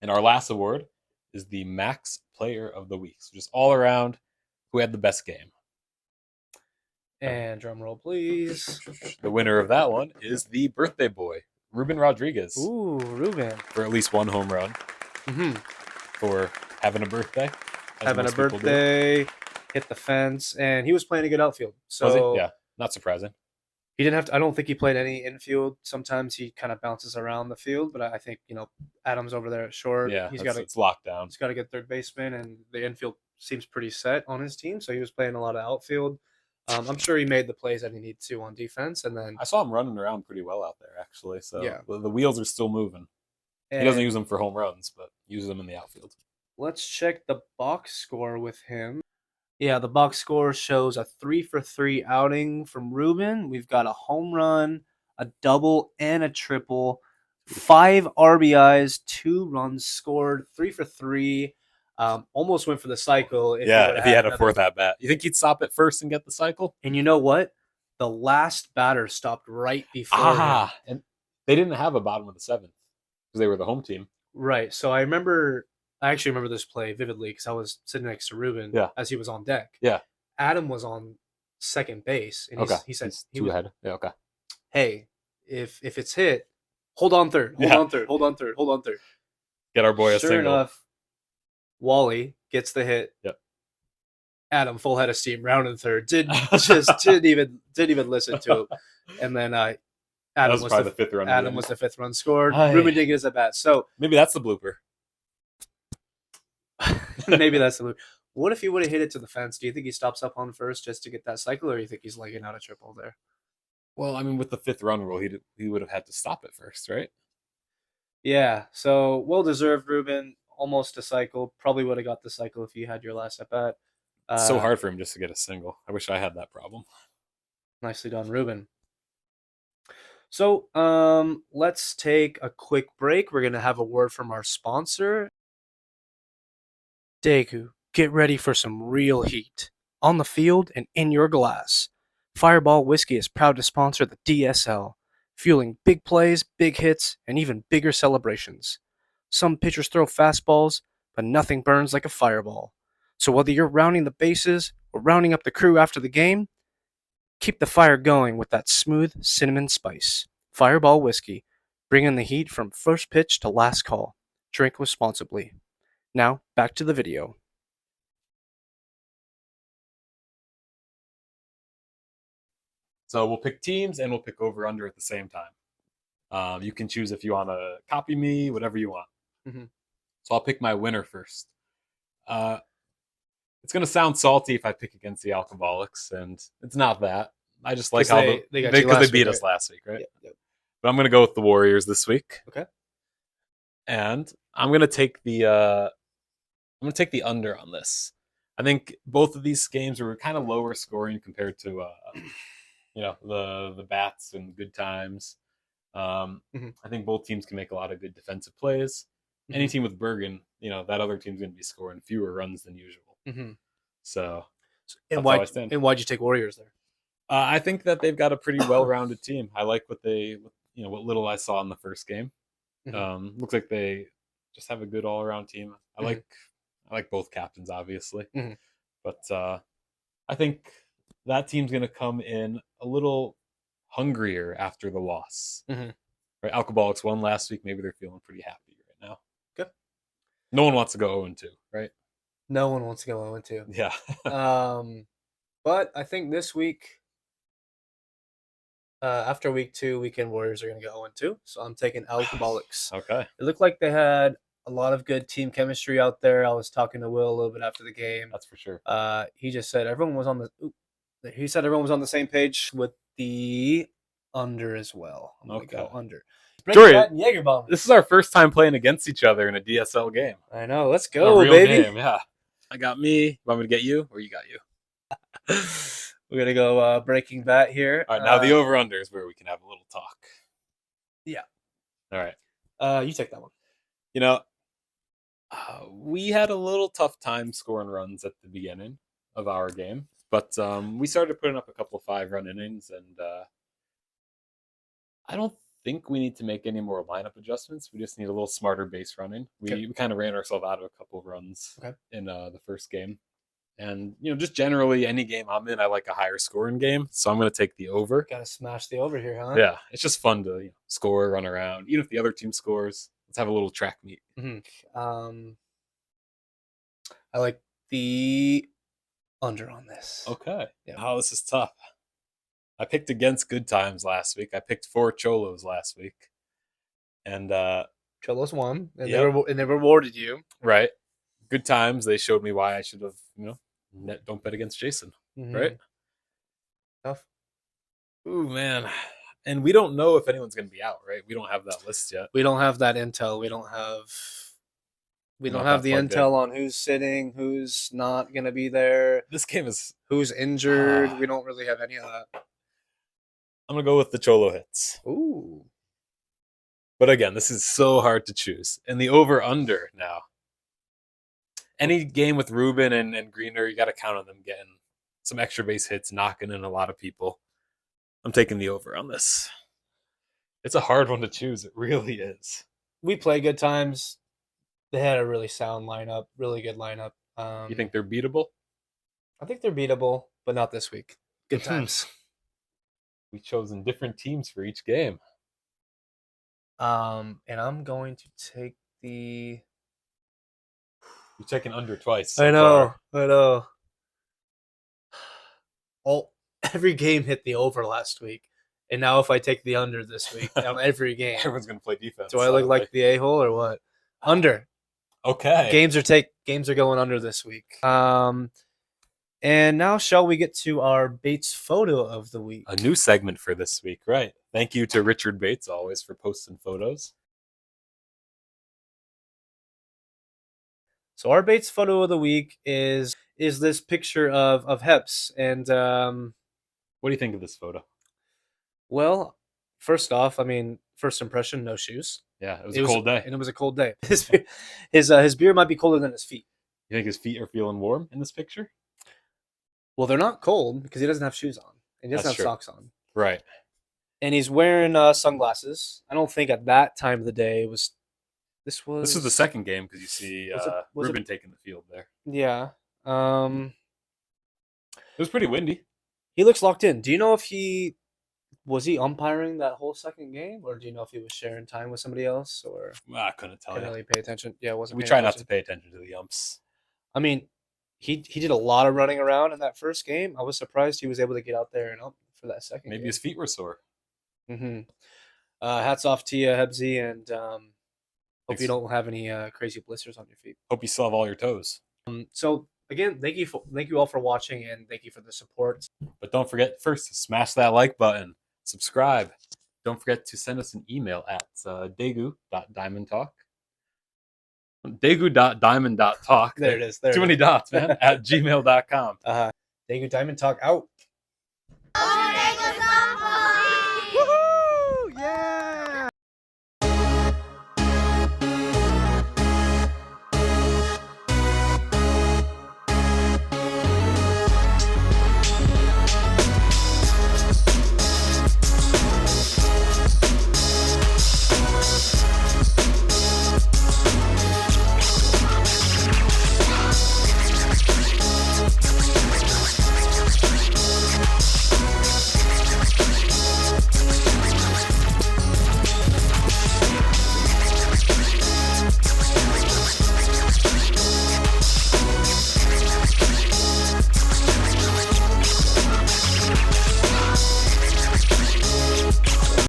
S2: And our last award is the Max Player of the Week. So just all around, who had the best game.
S1: And drum roll, please.
S2: The winner of that one is the birthday boy, Ruben Rodriguez.
S1: Ooh, Ruben.
S2: For at least one home run.
S1: Mm-hmm.
S2: For having a birthday.
S1: Having a birthday, hit the fence, and he was playing a good outfield. So
S2: was he? Yeah, not surprising.
S1: He didn't have to. I don't think he played any infield. Sometimes he kind of bounces around the field, but I think Adam's over there at short.
S2: Yeah,
S1: it's
S2: locked down.
S1: He's got to get third baseman, and the infield seems pretty set on his team. So he was playing a lot of outfield. I'm sure he made the plays that he needed to on defense, and then
S2: I saw him running around pretty well out there actually. So
S1: yeah,
S2: the wheels are still moving. He doesn't use them for home runs, but uses them in the outfield.
S1: Let's check the box score with him. Yeah, the box score shows a 3-for-3 outing from Ruben. We've got a home run, a double, and a triple. 5 RBIs, 2 runs scored, 3-for-3. Almost went for the cycle.
S2: If he had a fourth at bat. You think he'd stop at first and get the cycle?
S1: And you know what? The last batter stopped right before him.
S2: And they didn't have a bottom of the seventh because they were the home team.
S1: Right. So I actually remember this play vividly because I was sitting next to Ruben as he was on deck.
S2: Yeah.
S1: Adam was on second base, and he said
S2: he was ahead. Yeah, okay.
S1: Hey, if it's hit, hold on third. Hold on third.
S2: Get our boy a single.
S1: Sure enough, Wally gets the hit.
S2: Yep.
S1: Adam, full head of steam, rounding third. Didn't even listen to him. And then Adam was the fifth run. Adam was the fifth run scored. Ruben didn't get his at bat. So
S2: maybe that's the blooper.
S1: Maybe that's the blooper. What if he would have hit it to the fence? Do you think he stops up on first just to get that cycle, or do you think he's legging out a triple there?
S2: Well, I mean, with the fifth run rule, he would have had to stop it first, right?
S1: Yeah. So well deserved, Ruben. Almost a cycle. Probably would have got the cycle if you had your last at bat.
S2: It's so hard for him just to get a single. I wish I had that problem.
S1: Nicely done, Ruben. So let's take a quick break. We're going to have a word from our sponsor. Daegu, get ready for some real heat. On the field and in your glass. Fireball Whiskey is proud to sponsor the DSL, fueling big plays, big hits, and even bigger celebrations. Some pitchers throw fastballs, but nothing burns like a fireball. So whether you're rounding the bases or rounding up the crew after the game, keep the fire going with that smooth cinnamon spice. Fireball Whiskey, bringing the heat from first pitch to last call. Drink responsibly. Now, back to the video.
S2: So we'll pick teams and we'll pick over-under at the same time. You can choose if you want to copy me, whatever you want.
S1: Mm-hmm.
S2: So I'll pick my winner first. It's going to sound salty if I pick against the Alcoholics, and it's not that. I just like how they beat us last week, right?
S1: Yep.
S2: But I'm going to go with the Warriors this week.
S1: Okay.
S2: And I'm going to take the under on this. I think both of these games were kind of lower scoring compared to the bats and good times. I think both teams can make a lot of good defensive plays. Any team with Bergen, that other team's going to be scoring fewer runs than usual. So,
S1: and why'd you take Warriors there?
S2: I think that they've got a pretty well-rounded team. I like what what little I saw in the first game. Looks like they just have a good all-around team. I like both captains, obviously, but I think that team's going to come in a little hungrier after the loss. Right, Alcoholics won last week. Maybe they're feeling pretty happy right now.
S1: Okay.
S2: No one wants to go 0-2, right?
S1: No one wants to go 0-2.
S2: Yeah.
S1: But I think this week, after week 2, Weekend Warriors are going to go 0-2. So I'm taking Alcoholics.
S2: Okay.
S1: It looked like they had a lot of good team chemistry out there. I was talking to Will a little bit after the game.
S2: That's for sure.
S1: He just said everyone was on the same page with the under as well. I'm going to go under.
S2: Jordan,
S1: Jaeger bomb.
S2: This is our first time playing against each other in a DSL game.
S1: I know. Let's go,
S2: a real
S1: baby.
S2: Game, yeah. I got me. Want me to get you, or you got you?
S1: We're gonna go Breaking Bat here.
S2: All right, now the over/under is where we can have a little talk.
S1: Yeah.
S2: All right.
S1: You take that one.
S2: You know, we had a little tough time scoring runs at the beginning of our game, but we started putting up a couple of 5-run innings, and I don't think we need to make any more lineup adjustments. We just need a little smarter base running. We kind of ran ourselves out of a couple of runs in the first game. And, just generally any game I'm in, I like a higher scoring game. So I'm going to take the over.
S1: Got to smash the over here, huh?
S2: Yeah. It's just fun to score, run around. Even if the other team scores, let's have a little track meet.
S1: Mm-hmm. I like the under on this.
S2: Okay. Yeah. Oh, this is tough. I picked against Good Times last week. I picked 4 Cholos last week. And
S1: Cholos won. And
S2: yep.
S1: they rewarded you.
S2: Right. Good Times, they showed me why I should have, don't bet against Jason.
S1: Mm-hmm.
S2: Right?
S1: Tough.
S2: Ooh, man. And we don't know if anyone's going to be out, right? We don't have that list yet.
S1: We don't have that intel. We don't have the intel on who's sitting, who's not going to be there.
S2: This game is...
S1: Who's injured. We don't really have any of that.
S2: I'm going to go with the Cholo hits.
S1: Ooh.
S2: But again, this is so hard to choose. And the over-under now. Any game with Ruben and Greener, you got to count on them getting some extra base hits, knocking in a lot of people. I'm taking the over on this. It's a hard one to choose. It really is.
S1: We play Good Times. They had a really sound lineup, really good lineup.
S2: You think they're beatable?
S1: I think they're beatable, but not this week. Good Times.
S2: We've chosen different teams for each game.
S1: And I'm going to take the...
S2: You're taking under twice.
S1: I know. Every game hit the over last week. And now if I take the under this week, every game.
S2: Everyone's going to play defense.
S1: Do I look like the a-hole or what? Under.
S2: Okay.
S1: Games are going under this week. And now shall we get to our Bates photo of the week?
S2: A new segment for this week, right? Thank you to Richard Bates always for posting photos.
S1: So our Bates photo of the week is this picture of Heps. And
S2: what do you think of this photo?
S1: Well, first off, first impression, no shoes.
S2: Yeah, it was a cold day.
S1: And it was a cold day. His beard might be colder than his feet.
S2: You think his feet are feeling warm in this picture?
S1: Well, they're not cold because he doesn't have shoes on. And he doesn't have socks on.
S2: Right.
S1: And he's wearing sunglasses. I don't think at that time of the day This was
S2: the second game because you see Ruben taking the field there.
S1: Yeah.
S2: It was pretty windy.
S1: He looks locked in. Do you know if he umpiring that whole second game, or do you know if he was sharing time with somebody else, or
S2: I couldn't tell you.
S1: Really pay attention. Yeah, wasn't.
S2: We try not to pay attention to the umps.
S1: He did a lot of running around in that first game. I was surprised he was able to get out there and up for that second.
S2: Maybe
S1: game.
S2: His feet were sore.
S1: Mm-hmm. Hats off to you, Hebsy, and hope you don't have any crazy blisters on your feet.
S2: Hope you still have all your toes.
S1: So again, thank you all for watching, and thank you for the support.
S2: But don't forget first to smash that like button, subscribe. Don't forget to send us an email at daegu.diamondtalk. Daegu.diamond.talk.
S1: There it is.
S2: Too many dots, man. at gmail.com.
S1: Daegu Diamond Talk out.